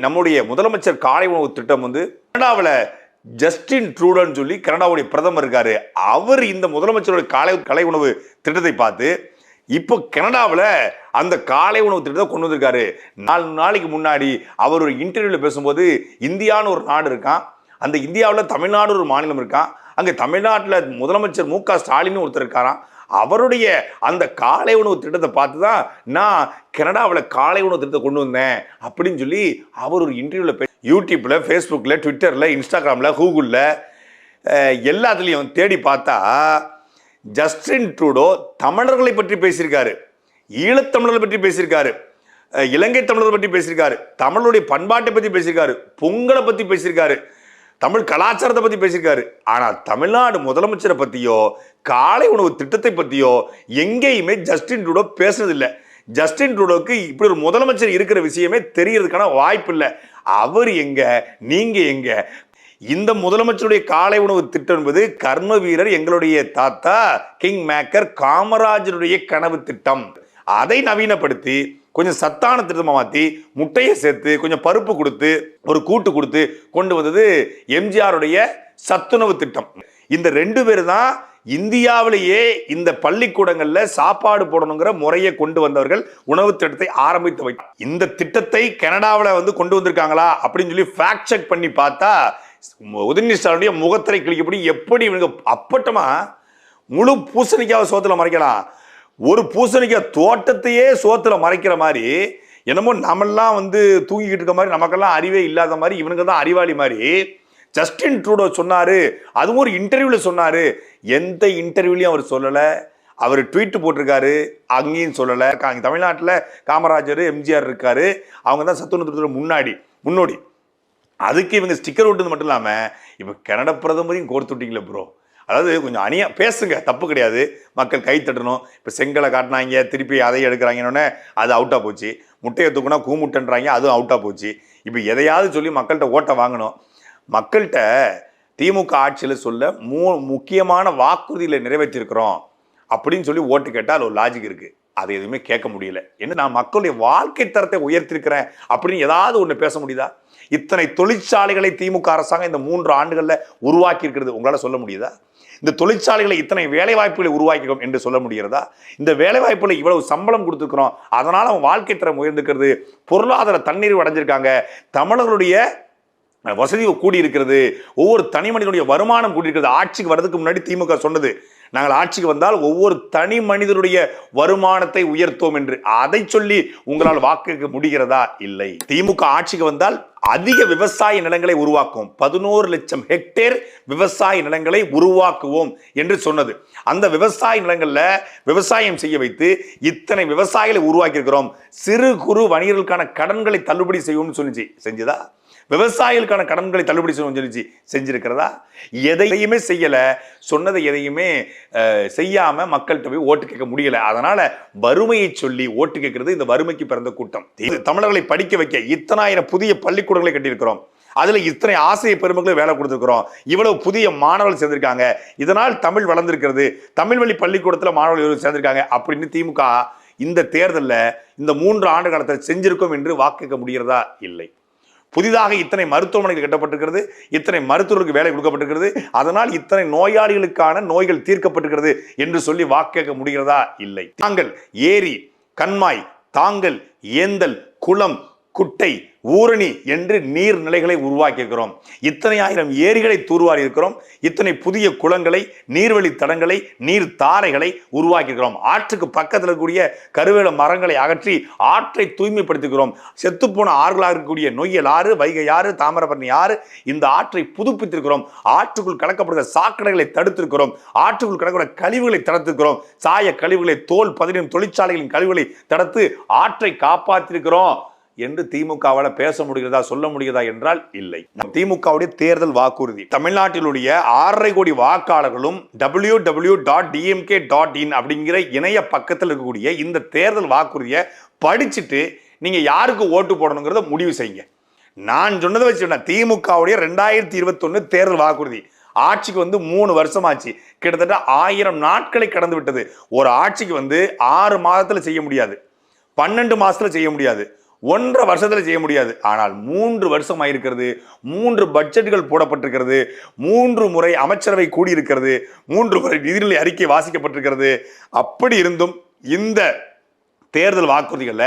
நம்முடைய முதலமைச்சர் காலை உணவு திட்டம் வந்து கனடாவில் ஜஸ்டின் ட்ரூடோன்னு சொல்லி கனடாவுடைய பிரதமர் இருக்காரு. அவர் இந்த முதலமைச்சருடைய காலை உணவு திட்டத்தை பார்த்து இப்போ கனடாவில் அந்த காலை உணவு திட்டத்தை கொண்டு வந்திருக்காரு. 4 நாளைக்கு முன்னாடி அவர் ஒரு இன்டர்வியூல பேசும்போது இந்தியான்னு ஒரு நாடு இருக்கான், அந்த இந்தியாவில் தமிழ்நாடு ஒரு மாநிலம் இருக்கான், அங்கே தமிழ்நாட்டில் முதலமைச்சர் மு.க. ஸ்டாலின் ஒருத்தர் இருக்காராம். அவருடைய அந்த காலை உணவு திட்டத்தை பார்த்து தான் நான் கனடாவில் காலை உணவு திட்டத்தை கொண்டு வந்தேன் அப்படின்னு சொல்லி அவர் ஒரு இன்டர்வியூவில் யூடியூப்ல, ஃபேஸ்புக்கில், ட்விட்டரில், இன்ஸ்டாகிராமில், கூகுளில் எல்லாத்துலேயும் தேடி பார்த்தா ஜஸ்டின் ட்ரூடோ தமிழர்களை பற்றி பேசியிருக்காரு, ஈழத்தமிழர்களை பற்றி பேசியிருக்காரு, இலங்கை தமிழர்களை பற்றி பேசியிருக்காரு, தமிழுடைய பண்பாட்டை பற்றி பேசியிருக்காரு, பொங்கலை பற்றி பேசியிருக்காரு, தமிழ் கலாச்சாரத்தை பற்றி பேசியிருக்காரு. ஆனால் தமிழ்நாடு முதலமைச்சரை பற்றியோ காலை உணவு திட்டத்தை பற்றியோ எங்கேயுமே ஜஸ்டின் ட்ரூடோ பேசுனதில்லை. ஜஸ்டின் ட்ரூடோக்கு இப்படி ஒரு முதலமைச்சர் இருக்கிற விஷயமே தெரியறதுக்கான வாய்ப்பு இல்லை. அவர் எங்க, நீங்க எங்க? இந்த முதலமைச்சருடைய காலை உணவு திட்டம் என்பது கர்ம வீரர் எங்களுடைய தாத்தா கிங் மேக்கர் காமராஜருடைய கனவு திட்டம். அதை நவீனப்படுத்தி கொஞ்சம் சத்தான திட்டமாக மாற்றி முட்டையை சேர்த்து கொஞ்சம் பருப்பு கொடுத்து ஒரு கூட்டு கொடுத்து கொண்டு வந்தது எம்ஜிஆருடைய சத்துணவு திட்டம். இந்த 2 பேர் தான் இந்தியாவிலேயே இந்த பள்ளிக்கூடங்களில் சாப்பாடு போடணுங்கிற முறையை கொண்டு வந்தவர்கள், உணவு திட்டத்தை ஆரம்பித்து வைத்தார். இந்த திட்டத்தை கனடாவில் வந்து கொண்டு வந்திருக்காங்களா அப்படின்னு சொல்லி ஃபேக்ட் செக் பண்ணி பார்த்தா உதயநிதி ஸ்டாலினுடைய முகத்திரை கிழிக்கப்படி எப்படி இவங்க அப்பட்டமா முழு பூசணிக்காவை சோத்துல மறைக்கலாம், ஒரு பூசணிக்காய் தோட்டத்தையே சோத்துல மறைக்கிற மாதிரி, என்னமோ நம்மெல்லாம் வந்து தூங்கிக்கிட்டு இருக்க மாதிரி, நமக்கெல்லாம் அறிவே இல்லாத மாதிரி, இவனுக்கு தான் அறிவாளி மாதிரி ஜஸ்டின் ட்ரூடோ சொன்னாரு. அதுவும் ஒரு இன்டர்வியூல சொன்னாரு. எந்த இன்டர்வியூலையும் அவர் சொல்லலை. அவர் ட்வீட் போட்டிருக்காரு, அங்கேயும் சொல்லலை. தமிழ்நாட்டில் காமராஜர் எம்ஜிஆர் இருக்காரு, அவங்க தான் சத்துணவு முன்னோடி. அதுக்கு இவங்க ஸ்டிக்கர் விட்டது மட்டும் இல்லாமல் இப்போ கனடா பிரதமரையும் கோர்த்து விட்டீங்களே ப்ரோ. அதாவது கொஞ்சம் அணியா பேசுங்க, தப்பு கிடையாது, மக்கள் கை தட்டணும். இப்போ செங்கலை காட்டினாங்க, திருப்பி அதை எடுக்கிறாங்கன்னொன்னே அது அவுட்டாக போச்சு. முட்டையை தூக்குனா கூமுட்டைன்றாங்க, அதுவும் அவுட்டாக போச்சு. இப்போ எதையாவது சொல்லி மக்கள்கிட்ட ஓட்டை வாங்கணும். மக்கள்கிட்ட திமுக ஆட்சியில் சொல்ல முக்கியமான வாக்குறுதியில் நிறைவேற்றிருக்கிறோம் அப்படின்னு சொல்லி ஓட்டு கேட்டால் ஒரு லாஜிக் இருக்குது. அது எதுவுமே கேட்க முடியல. என்ன, நான் மக்களுடைய வாழ்க்கை தரத்தை உயர்த்திருக்கிறேன் அப்படின்னு ஏதாவது ஒன்று பேச முடியுதா? இத்தனை தொழிற்சாலைகளை திமுக அரசாங்கம் இந்த 3 ஆண்டுகளில் உருவாக்கி இருக்கிறது உங்களால் சொல்ல முடியுதா? இந்த தொழிற்சாலைகளை இத்தனை வேலை வாய்ப்புகளை உருவாக்கிறோம் என்று சொல்ல முடிகிறதா? இந்த வேலை வாய்ப்புகளை இவ்வளவு சம்பளம் கொடுத்துருக்கிறோம், அதனால அவன் வாழ்க்கை தரம் உயர்ந்துக்கிறது, பொருளாதார தண்ணீர் அடைஞ்சிருக்காங்க, தமிழர்களுடைய வசதி கூடி இருக்கிறது, ஒவ்வொரு தனி மனிதனுடைய வருமானம் கூடியிருக்கிறது. ஆட்சிக்கு வர்றதுக்கு முன்னாடி திமுக சொன்னது, நாங்கள் ஆட்சிக்கு வந்தால் ஒவ்வொரு தனி மனிதனுடைய வருமானத்தை உயர்த்தோம் என்று. அதை சொல்லி உங்களால் வாக்கு முடிகிறதா? இல்லை. திமுக ஆட்சிக்கு வந்தால் அதிக விவசாய நிலங்களை உருவாக்குவோம், 11 லட்சம் ஹெக்டேர் விவசாய நிலங்களை உருவாக்குவோம் என்று சொன்னது. அந்த விவசாய நிலங்கள்ல விவசாயம் செய்ய வைத்து இத்தனை விவசாயிகளை உருவாக்கி இருக்கிறோம். சிறு குறு வணிகர்களுக்கான கடன்களை தள்ளுபடி செய்வோம்னு சொல்லிச்சு, செஞ்சுதா? விவசாயிகளுக்கான கடன்களை தள்ளுபடி சொல்லிச்சு, செஞ்சிருக்கிறதா? எதையுமே செய்யல. சொன்னதை எதையுமே செய்யாம மக்கள்கிட்ட போய் ஓட்டு கேட்க முடியல. அதனால வறுமையை சொல்லி ஓட்டு கேட்கிறது இந்த வறுமைக்கு பிறந்த கூட்டம். தமிழர்களை படிக்க வைக்க இத்தனாயிரம் புதிய பள்ளிக்கூடங்களை கட்டியிருக்கிறோம், அதுல இத்தனை ஆசிரிய பெருமக்களை வேலை கொடுத்துருக்கிறோம், இவ்வளவு புதிய மாணவர்கள் சேர்ந்திருக்காங்க, இதனால் தமிழ் வளர்ந்திருக்கிறது, தமிழ் வழி பள்ளிக்கூடத்துல மாணவர்கள் சேர்ந்திருக்காங்க அப்படின்னு திமுக இந்த தேர்தலில் இந்த 3 ஆண்டு காலத்தில் செஞ்சிருக்கோம் என்று வாக்கு முடிகிறதா? இல்லை. புதிதாக இத்தனை மருத்துவமனைகள் கட்டப்பட்டிருக்கிறது, இத்தனை மருத்துவர்களுக்கு வேலை கொடுக்கப்பட்டிருக்கிறது, அதனால் இத்தனை நோயாளிகளுக்கான நோய்கள் தீர்க்கப்பட்டிருக்கிறது என்று சொல்லி வாக்கு முடிகிறதா? இல்லை. தாங்கள் ஏரி, கண்மாய், தாங்கள் ஏந்தல், குளம், குட்டை, ஊரணி என்று நீர்நிலைகளை உருவாக்கி இருக்கிறோம். இத்தனை ஆயிரம் ஏரிகளை தூர்வாரி இருக்கிறோம், இத்தனை புதிய குளங்களை, நீர்வழி தடங்களை, நீர் தாரைகளை உருவாக்கி இருக்கிறோம். ஆற்றுக்கு பக்கத்தில் இருக்கக்கூடிய கருவேல மரங்களை அகற்றி ஆற்றை தூய்மைப்படுத்துகிறோம். செத்துப்போன ஆறுகளாக இருக்கக்கூடிய நொய்யல் ஆறு, வைகை ஆறு, தாமிரபரணி ஆறு, இந்த ஆற்றை புதுப்பித்திருக்கிறோம். ஆற்றுக்குள் கலக்கப்படுகிற சாக்கடைகளை தடுத்திருக்கிறோம், ஆற்றுக்குள் கலக்கிற கழிவுகளை தடுத்திருக்கிறோம், சாய கழிவுகளை, தோல் பதினும் தொழிற்சாலைகளின் கழிவுகளை தடுத்து ஆற்றை காப்பாற்றிருக்கிறோம் என்று திமுகவால் பேச முடிகிறதா, சொல்ல முடிகிறதா என்றால் இல்லை. திமுகவுடைய தேர்தல் வாக்குறுதி, தமிழ்நாட்டிலுடைய 6.5 கோடி வாக்காளர்களும் www.dmk.in அப்படிங்கிற இணைய பக்கத்தில் இருக்கக்கூடிய இந்த தேர்தல் வாக்குறுதியை படிச்சுட்டு நீங்க யாருக்கு ஓட்டு போடணுங்கிறத முடிவு செய்யுங்க. நான் சொன்னதை வச்சு திமுகவுடைய 2021 தேர்தல் வாக்குறுதி ஆட்சிக்கு வந்து 3 வருஷமாச்சு, கிட்டத்தட்ட 1000 நாட்களை கடந்து விட்டது. ஒரு ஆட்சிக்கு வந்து 6 மாதத்துல செய்ய முடியாது, 12 மாசத்துல செய்ய முடியாது, 1.5 வருஷத்துல செய்ய முடியாது. ஆனால் 3 வருஷம் ஆயிருக்கிறது. 3 பட்ஜெட்டுகள் போடப்பட்டிருக்கிறது. 3 முறை அமைச்சரவை கூடியிருக்கிறது. 3 முறை நிதிநிலை அறிக்கை வாசிக்கப்பட்டிருக்கிறது. அப்படி இருந்தும் இந்த தேர்தல் வாக்குறுதிகள்ல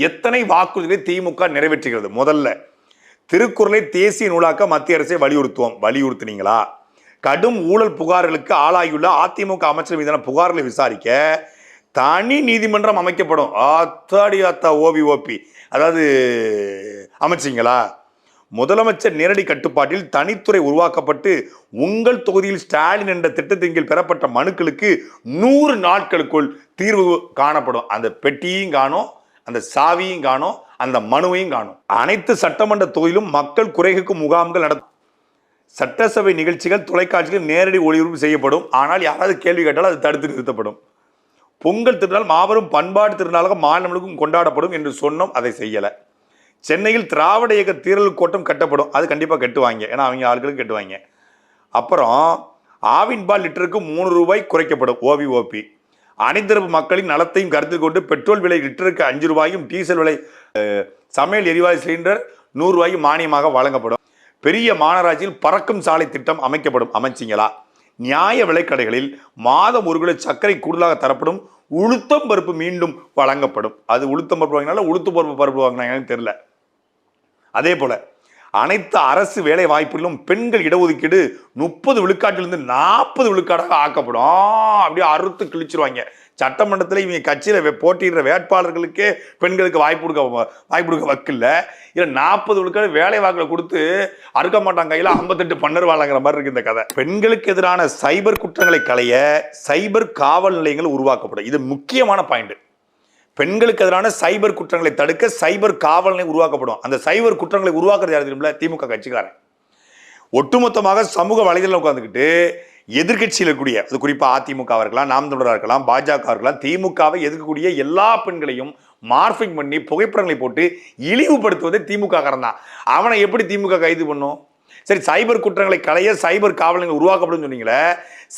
எத்தனை வாக்குறுதிகளை திமுக நிறைவேற்றுகிறது? முதல்ல திருக்குறளை தேசிய நூலாக்க மத்திய அரசை வலியுறுத்தினீங்களா? கடும் ஊழல் புகார்களுக்கு ஆளாகியுள்ள அதிமுக அமைச்சர் மீதான புகார்களை விசாரிக்க தனி நீதிமன்றம் அமைக்கப்படும். ஓபி அதாவது அமைச்சிங்களா? முதலமைச்சர் நேரடி கட்டுப்பாட்டில் தனித்துறை உருவாக்கப்பட்டு உங்கள் தொகுதியில் ஸ்டாலின் என்ற திட்டத்தின் கீழ் பெறப்பட்ட மனுக்களுக்கு 100 நாட்களுக்குள் தீர்வு காணப்படும். அந்த பெட்டியும் காணும், அந்த சாவியும் காணும், அந்த மனுவையும் காணும். அனைத்து சட்டமன்ற தொகுதியிலும் மக்கள் குறைக்கும் முகாம்கள் நடத்தும். சட்டசபை நிகழ்ச்சிகள் தொலைக்காட்சியில் நேரடி ஒளிபரப்பு செய்யப்படும். ஆனால் யாராவது கேள்வி கேட்டாலும் அது தடுத்து நிறுத்தப்படும். பொங்கல் திருநாள் மாபெரும் பண்பாட்டு திருநாளாக மாநிலங்களுக்கும் கொண்டாடப்படும் என்று சொன்னோம், அதை செய்யலை. சென்னையில் திராவிட இயக்க தீரல் கோட்டம் கட்டப்படும். அது கண்டிப்பாக கட்டுவாங்க, ஏன்னா அவங்க ஆட்களுக்கு கட்டுவாங்க. அப்புறம் ஆவின் பால் லிட்டருக்கு 3 ரூபாய் குறைக்கப்படும். ஓபி அனைத்தரப்பு மக்களின் நலத்தையும் கருத்தில் கொண்டு பெட்ரோல் விலை லிட்டருக்கு 5 ரூபாயும் டீசல் விலை சமையல் எரிவாயு சிலிண்டர் 100 ரூபாய்க்கு மானியமாக வழங்கப்படும். பெரிய மாநகராட்சியில் பறக்கும் சாலை திட்டம் அமைக்கப்படும். அமைச்சிங்களா? நியாய விலைக்கடைகளில் மாதம் 1 கிலோ சர்க்கரை கூடுதலாக தரப்படும். உளுத்தம் பருப்பு மீண்டும் வழங்கப்படும். அது உளுத்தம் பருப்பு வாங்கினாலும் உளுத்து பருப்பு வாங்கினாங்கன்னு தெரியல. அதே போல அனைத்து அரசு வேலை வாய்ப்புகளிலும் பெண்கள் இடஒதுக்கீடு 30 விழுக்காட்டிலிருந்து 40 விழுக்காடாக ஆக்கப்படும். அப்படியே அறுத்து கிழிச்சிருவாங்க. சட்டமன்றத்தில் இவங்க கட்சியில் போட்டியிடுற வேட்பாளர்களுக்கே பெண்களுக்கு வாய்ப்பு கொடுக்க வக்கில்ல. இல்லை 40 விழுக்காடு வேலை வாக்கில் கொடுத்து அறுக்க மாட்டாங்க. கையில் 58 பன்னர் வாழங்கிற மாதிரி இருக்கு இந்த கதை. பெண்களுக்கு எதிரான சைபர் குற்றங்களை களைய சைபர் காவல் நிலையங்கள் உருவாக்கப்படும். இது முக்கியமான பாயிண்ட். பெண்களுக்கு எதிரான சைபர் குற்றங்களை தடுக்க சைபர் காவல் நிலையம் உருவாக்கப்படும். அந்த சைபர் குற்றங்களை உருவாக்குறது யாரு தெரியுமில்ல? திமுக கட்சிக்காரன். ஒட்டுமொத்தமாக சமூக வலைதளம் உட்கார்ந்துக்கிட்டு எதிர்கட்சியில் இருக்கக்கூடிய, அது குறிப்பாக அதிமுக இருக்கலாம், நாம் தமிழராக இருக்கலாம், பாஜக இருக்கலாம், திமுகவை எதிர்க்கக்கூடிய எல்லா பெண்களையும் மார்பிங் பண்ணி புகைப்படங்களை போட்டு இழிவுபடுத்துவதே திமுக காரன் தான். அவனை எப்படி திமுக கைது பண்ணும்? சரி, சைபர் குற்றங்களை களைய சைபர் காவலங்கள் உருவாக்கப்படும் சொன்னீங்களே,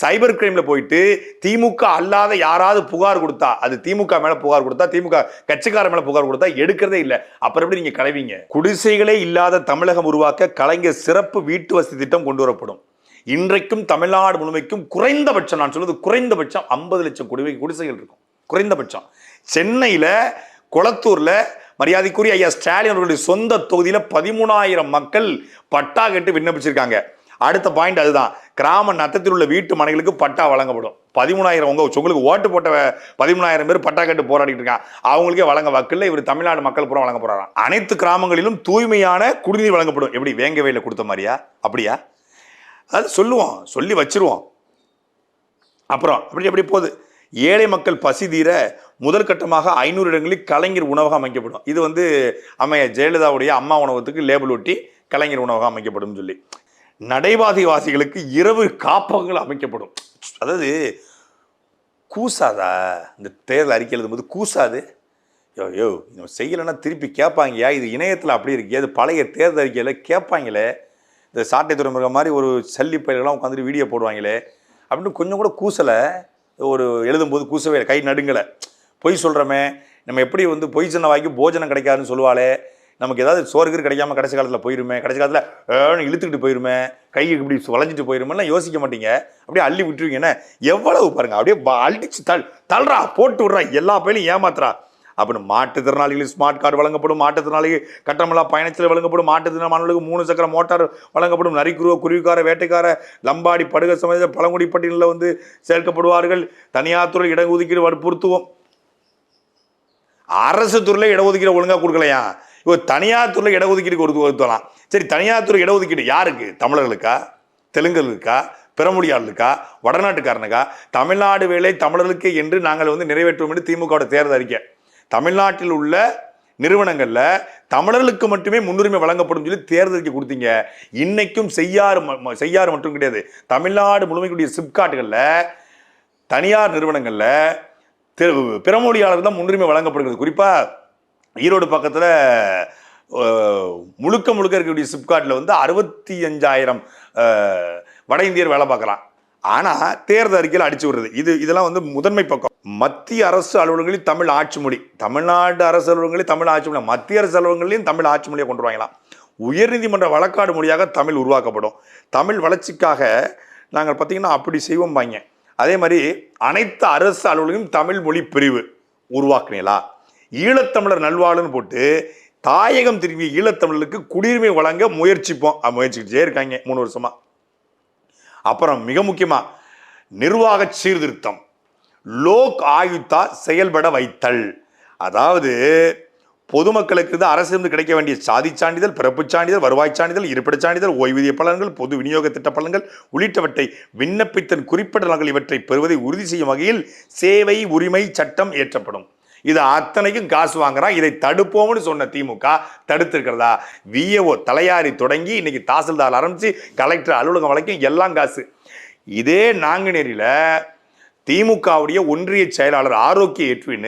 சைபர் கிரைம்ல போயிட்டு திமுக அல்லாத யாராவது புகார் கொடுத்தா, அது திமுக மேல புகார் கொடுத்தா, திமுக கட்சிக்கார மேல புகார் கொடுத்தா எடுக்கிறதே இல்லை. அப்புறம் எப்படி நீங்க களைவீங்க? குடிசைகளே இல்லாத தமிழகம் உருவாக்க கலைஞர் சிறப்பு வீட்டு வசதி திட்டம் கொண்டு வரப்படும். இன்றைக்கும் தமிழ்நாடு முழுமைக்கும் குறைந்தபட்சம், நான் சொல்வது குறைந்தபட்சம் 50 லட்சம் குடிசைகள் இருக்கும். குறைந்தபட்சம். சென்னையில கொளத்தூர்ல மரியாதைக்குரிய ஐயா ஸ்டாலின் அவர்களுடைய சொந்த தொகுதியில 13,000 மக்கள் பட்டா கேட்டு விண்ணப்பிச்சிருக்காங்க. அடுத்த பாயிண்ட் அதுதான். கிராம நத்தத்தில் உள்ள வீட்டு மனைகளுக்கு பட்டா வழங்கப்படும். 13,000 உங்களுக்கு ஓட்டு போட்ட 13,000 பேர் பட்டா கேட்டு போராடிட்டு இருக்காங்க. அவங்களுக்கே வழங்க வக்கில்ல. இவர் தமிழ்நாடு மக்கள் பூரா வழங்க போறாராம். அனைத்து கிராமங்களிலும் தூய்மையான குடிநீர் வழங்கப்படும். எப்படி வேங்கவேல கொடுத்த மாதிரியா? அப்படியா? அது சொல்லுவோம், சொல்லி வச்சிருவோம். அப்புறம் அப்படி போகுது. ஏழை மக்கள் பசி தீர முதல் கட்டமாக 500 இடங்களில் கலைஞர் உணவகம் அமைக்கப்படும். இது அம்மையார் ஜெயலலிதாவுடைய அம்மா உணவகத்துக்கு லேபிள் ஒட்டி கலைஞர் உணவகம் அமைக்கப்படும் சொல்லி. நடைபாதைவாசிகளுக்கு இரவு காப்பகங்கள் அமைக்கப்படும். அதாவது கூசாதா? இந்த தேர்தல் அறிக்கை எழுதும்போது கூசாது? யோ செய்யலைன்னா திருப்பி கேட்பாங்கயா. இது இணையத்தில் அப்படி இருக்கு. அது பழைய தேர்தல் அறிக்கையில் கேட்பாங்களே. இந்த சாட்டை துறைமுக மாதிரி ஒரு சல்லி பயிரெல்லாம் உட்காந்துட்டு வீடியோ போடுவாங்களே அப்படின்னு கொஞ்சம் கூட கூசலை. ஒரு எழுதும்போது கூசவே, கை நடுங்கலை. பொய் சொல்கிறோமே, நம்ம எப்படி பொய் சொன்ன வாய்க்கு போஜனம் கிடைக்காதுன்னு சொல்லுவாளே, நமக்கு ஏதாவது சோறுக்கு கிடைக்காம கடைசி காலத்தில் போயிருமே, கடைசி காலத்தில் இழுத்துக்கிட்டு போயிருமே, கைக்கு இப்படி வளைஞ்சிட்டு போயிருமேலாம் யோசிக்க மாட்டீங்க. அப்படியே அள்ளி விட்டுருவீங்கன்னு எவ்வளவு பாருங்க. அப்படியே அள்ளிச்சு தள்ளுறா, போட்டு விட்றா, எல்லா பயிலையும் ஏமாத்துறா. அப்படின்னு மாற்றுத்திறனாளிகளுக்கு ஸ்மார்ட் கார்டு வழங்கப்படும். மாற்றுத்திறனாளிகள் கட்டணமில்லா பயணத்தில் வழங்கப்படும். மாற்றுத்திறனாளி மாணவர்களுக்கு 3 சக்கர மோட்டார் வழங்கப்படும். நரிக்குருவ, குருவிக்கார, வேட்டைக்கார, லம்பாடி, படுக சமேத பழங்குடி பட்டியலில் சேர்க்கப்படுவார்கள். தனியார் துறை இடஒதுக்கீடு வற்புறுத்துவோம். அரசு துறையில் இடஒதுக்கீடு ஒழுங்காக கொடுக்கலையா? இப்போ தனியார் துறையில் இடஒதுக்கீடு கொடுக்கலாம். சரி, தனியார் துறை இடஒதுக்கீடு யாருக்கு? தமிழர்களுக்கா? தெலுங்கர்களுக்கா? பிறமொழியாளருக்கா? வடநாட்டுக்காரனுக்கா? தமிழ்நாடு வேலை தமிழர்களுக்கு என்று நாங்கள் நிறைவேற்றுவோம் என்று திமுக தேர்தல் அறிக்கை. தமிழ்நாட்டில் உள்ள நிறுவனங்கள்ல தமிழர்களுக்கு மட்டுமே முன்னுரிமை வழங்கப்படும் சொல்லி தேர்தலுக்கு கொடுத்தீங்க. இன்னைக்கும் செய்யாறு மட்டும் கிடையாது, தமிழ்நாடு முழுமைக்குரிய சிப்காட்டுகள்ல தனியார் நிறுவனங்கள்ல பிறமொழியாளர் தான் முன்னுரிமை வழங்கப்படுகிறது. குறிப்பா ஈரோடு பக்கத்துல முழுக்க இருக்கக்கூடிய சிப்காட்ல 65,000 வட இந்தியர் வேலை பார்க்கலாம். ஆனா தேர்தல் அறிக்கையில் அடிச்சு விடுறது இதெல்லாம் வந்து முதன்மை பக்கம். மத்திய அரசு அலுவலகங்களில் தமிழ் ஆட்சி மொழி, தமிழ்நாடு அரசு அலுவலகங்களில் தமிழ் ஆட்சி மொழி, மத்திய அரசு அலுவலகங்களிலும் தமிழ் ஆட்சி மொழியை கொண்டு வாங்கலாம். உயர்நீதிமன்ற வழக்காடு மொழியாக தமிழ் உருவாக்கப்படும். தமிழ் வளர்ச்சிக்காக நாங்கள் பார்த்தீங்கன்னா அப்படி செய்வோம் பாங்க. அதே மாதிரி அனைத்து அரசு அலுவலகங்களும் தமிழ் மொழி பிரிவு உருவாக்குனீங்களா? ஈழத்தமிழர் நல்வாழ்வுன்னு போட்டு தாயகம் திரும்பிய ஈழத்தமிழர்களுக்கு குடியுரிமை வழங்க முயற்சிப்போம். முயற்சிக்கிட்டே இருக்காங்க 3 வருஷமா. அப்புறம் மிக முக்கியமா நிர்வாக சீர்திருத்தம், லோக் ஆயுக்தா செயல்பட வைத்தல். அதாவது பொதுமக்களுக்கு அரசிலிருந்து கிடைக்க வேண்டிய சாதி சான்றிதழ், பிறப்பு சான்றிதழ், வருவாய் சான்றிதழ், இருப்பிடச் சான்றிதழ், ஓய்வூதிய பலன்கள், பொது விநியோக திட்ட பலன்கள் உள்ளிட்டவற்றை விண்ணப்பித்தன் குறிப்பிட்ட நகல் இவற்றை பெறுவதை உறுதி செய்யும் வகையில் சேவை உரிமை சட்டம் இயற்றப்படும். இது அத்தனைக்கும் காசு வாங்குறான். இதை தடுப்போம்னு சொன்ன திமுக தடுத்திருக்கிறதா? விஏஓ தலையாரி தொடங்கி இன்னைக்கு தாசில்தார் ஆரம்பிச்சு கலெக்டர் அலுவலகம் வரைக்கும் எல்லாம் காசு. இதே நாங்குநேரியில திமுகவுடைய ஒன்றிய செயலாளர் ஆரோக்கிய எட்வின்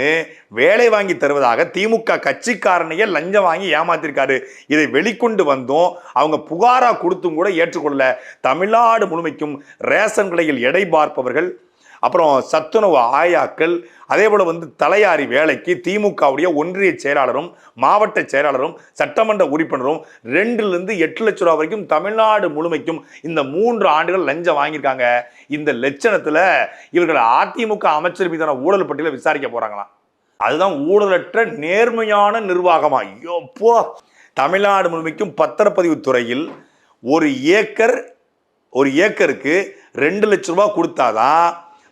வேலை வாங்கி தருவதாக திமுக கட்சிக்காரனையே லஞ்சம் வாங்கி ஏமாத்திருக்காரு. இதை வெளிக்கொண்டு வந்தோம். அவங்க புகாரா கொடுத்தும் கூட ஏற்றுக்கொள்ள தமிழ்நாடு முழுமைக்கும் ரேஷன் கடையில் எடை பார்ப்பவர்கள், அப்புறம் சத்துணவு ஆயாக்கள், அதே போல வந்து தலையாரி வேலைக்கு திமுகவுடைய ஒன்றிய செயலாளரும் மாவட்ட செயலாளரும் சட்டமன்ற உறுப்பினரும் 2 to 8 லட்சம் ரூபாய் வரைக்கும் தமிழ்நாடு முழுமைக்கும் இந்த 3 ஆண்டுகள் லஞ்சம் வாங்கியிருக்காங்க. இந்த லட்சணத்துல இவர்கள் அதிமுக அமைச்சர் மீதான ஊழல் பட்டியலை விசாரிக்க போறாங்களாம். அதுதான் ஊழலற்ற நேர்மையான நிர்வாகமா? ஐயோப்போ! தமிழ்நாடு முழுமைக்கும் பத்திரப்பதிவு துறையில் ஒரு ஏக்கருக்கு 2 லட்சம் ரூபாய் கொடுத்தாதான்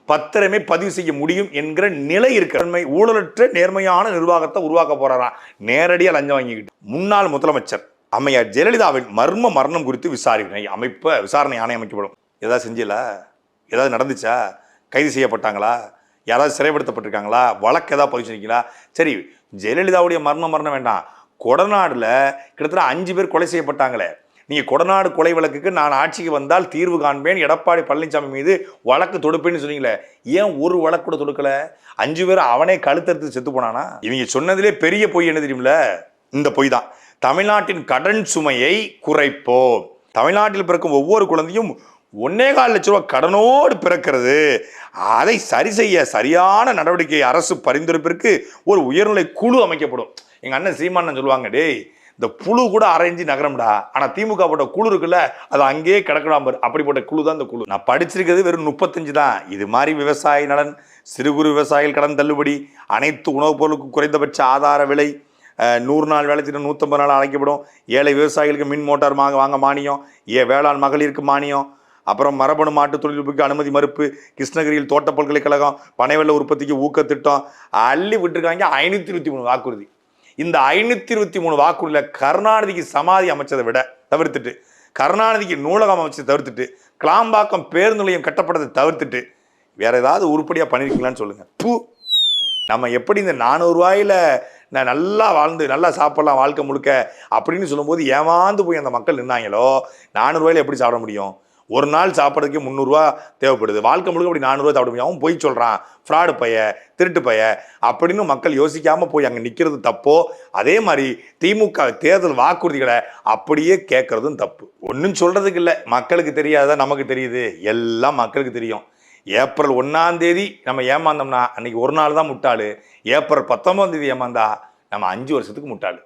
பத்திரமே பதிவு செய்ய முடியும் என்கிற நிலை இருக்கிற ஊழலற்ற நேர்மையான நிர்வாகத்தை உருவாக்க போறாராம். நேரடியாக லஞ்சம் வாங்கிக்கிட்டு. முன்னாள் முதலமைச்சர் அம்மையார் ஜெயலலிதாவின் மர்ம மரணம் குறித்து விசாரணை ஆணையம் அமைக்கப்படும். ஏதாவது செஞ்சல? ஏதாவது நடந்துச்சா? கைது செய்யப்பட்டாங்களா? யாராவது சிறைப்படுத்தப்பட்டிருக்காங்களா? வழக்கு ஏதாவது பதிவு செஞ்சிங்களா? சரி, ஜெயலலிதாவுடைய மரணம் வேண்டாம். கொடநாடுல கிட்டத்தட்ட 5 பேர் கொலை செய்யப்பட்டாங்களே. நீங்க கொடநாடு கொலை வழக்குக்கு நான் ஆட்சிக்கு வந்தால் தீர்வு காண்பேன், எடப்பாடி பழனிசாமி மீது வழக்கு தொடுப்பேன்னு சொன்னீங்களே, ஏன் ஒரு வழக்கு கூட தொடுக்கல? 5 பேர் அவனே கழுத்தறுத்து செத்து போனானா? இவங்க சொன்னதிலே பெரிய பொய் என்ன தெரியுமில்ல? இந்த பொய் தான். தமிழ்நாட்டின் கடன் சுமையை குறைப்போம். தமிழ்நாட்டில் பிறக்கும் ஒவ்வொரு குழந்தையும் 1.25 லட்சம் ரூபாய் கடனோடு பிறக்கிறது. அதை சரி செய்ய சரியான நடவடிக்கை அரசு பரிந்துரைப்பிற்கு ஒரு உயர்நிலை குழு அமைக்கப்படும். எங்க அண்ணன் சீமானன் சொல்லுவாங்க, டேய் இந்த புழு கூட அரைஞ்சி நகரம்டா, ஆனா திமுக போட்ட குழு இருக்குல்ல அது அங்கேயே கிடக்கலாம். அப்படிப்பட்ட குழு தான் இந்த குழு. நான் படிச்சிருக்கிறது வெறும் 35 தான். இது மாதிரி விவசாய நலன், சிறு குறு விவசாயிகள் கடன் தள்ளுபடி, அனைத்து உணவுப் பொருளுக்கும் குறைந்தபட்ச ஆதார விலை, 100 நாள் வேலை திட்டம் 150 நாள் அழைக்கப்படும். ஏழை விவசாயிகளுக்கு மின் மோட்டார் வாங்க மானியம், வேளாண் மகளிருக்கு மானியம், அப்புறம் மரபணு மாட்டு தொழில்நுட்புக்கு அனுமதி மறுப்பு, கிருஷ்ணகிரியில் தோட்ட பல்கலைக்கழகம் பனைவெள்ள உற்பத்திக்கு ஊக்கத்திட்டம் அள்ளி விட்டுருக்காங்க. 523 வாக்குறுதி. இந்த 523 வாக்குறுதியில் கருணாநிதிக்கு சமாதி அமைச்சதை விட தவிர்த்துட்டு, கருணாநிதிக்கு நூலகம் அமைச்சதை தவிர்த்துட்டு, கிளாம்பாக்கம் பேருந்து நிலையம் கட்டப்பட்டதை தவிர்த்துட்டு வேற ஏதாவது உருப்படியாக பண்ணியிருக்கீங்களான்னு சொல்லுங்க. நம்ம எப்படி இந்த 400 ரூபாயில நான் நல்லா வாழ்ந்து நல்லா சாப்பிடலாம் வாழ்க்கை முழுக்க அப்படின்னு சொல்லும்போது ஏமாந்து போய் அந்த மக்கள் நின்னாங்களோ, 400 ரூபாயில எப்படி சாப்பிட முடியும்? ஒரு நாள் சாப்பிட்றதுக்கு 300 ரூபா தேவைப்படுது. வாழ்க்கை முழுக்க அப்படி 400 ரூபா சாப்பிட முடியும். அவன் போய் சொல்கிறான், ஃப்ராடு பைய, திருட்டு பைய அப்படின்னு மக்கள் யோசிக்காமல் போய் அங்கே நிற்கிறது தப்போ, அதே மாதிரி திமுக தேர்தல் வாக்குறுதிகளை அப்படியே கேட்கறதும் தப்பு. ஒன்றும் சொல்கிறதுக்கு இல்லை, மக்களுக்கு தெரியாததான் நமக்கு தெரியுது. எல்லாம் மக்களுக்கு தெரியும். ஏப்ரல் 1ஆம் தேதி நம்ம ஏமாந்தோம்னா அன்னைக்கு ஒரு நாள் தான் முட்டாளு. ஏப்ரல் 19ஆம் தேதி ஏமாந்தா நம்ம 5 வருஷத்துக்கு முட்டாளு.